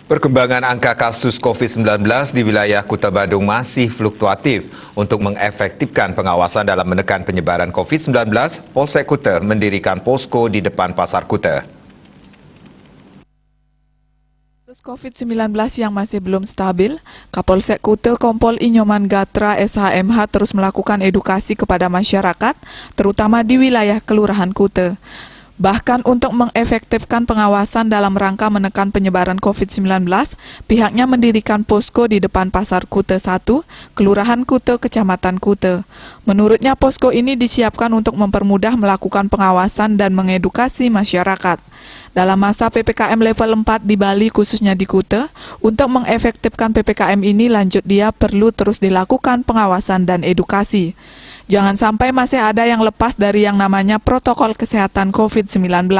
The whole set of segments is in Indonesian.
Perkembangan angka kasus COVID-19 di wilayah Kuta Badung masih fluktuatif. Untuk mengefektifkan pengawasan dalam menekan penyebaran COVID-19, Polsek Kuta mendirikan posko di depan Pasar Kuta. Kasus COVID-19 yang masih belum stabil, Kapolsek Kuta Kompol Inyoman Gatra SHMH terus melakukan edukasi kepada masyarakat, terutama di wilayah Kelurahan Kuta. Bahkan untuk mengefektifkan pengawasan dalam rangka menekan penyebaran COVID-19, pihaknya mendirikan posko di depan Pasar Kuta 1, Kelurahan Kuta, Kecamatan Kuta. Menurutnya posko ini disiapkan untuk mempermudah melakukan pengawasan dan mengedukasi masyarakat. Dalam masa PPKM level 4 di Bali khususnya di Kuta, untuk mengefektifkan PPKM ini lanjut dia perlu terus dilakukan pengawasan dan edukasi. Jangan sampai masih ada yang lepas dari yang namanya protokol kesehatan COVID-19.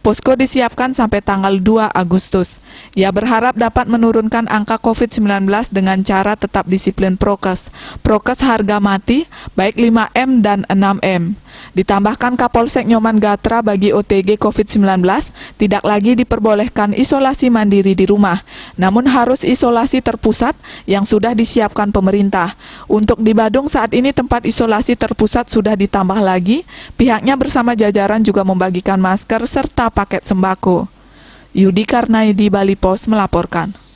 Posko disiapkan sampai tanggal 2 Agustus. Ia berharap dapat menurunkan angka COVID-19 dengan cara tetap disiplin prokes. Prokes harga mati, baik 5M dan 6M. Ditambahkan Kapolsek Nyoman Gatra bagi OTG COVID-19 tidak lagi diperbolehkan isolasi mandiri di rumah, namun harus isolasi terpusat yang sudah disiapkan pemerintah. Untuk di Badung saat ini tempat isolasi terpusat sudah ditambah lagi, pihaknya bersama jajaran juga membagikan masker serta paket sembako. Yudi Karnaidi, Bali Post melaporkan.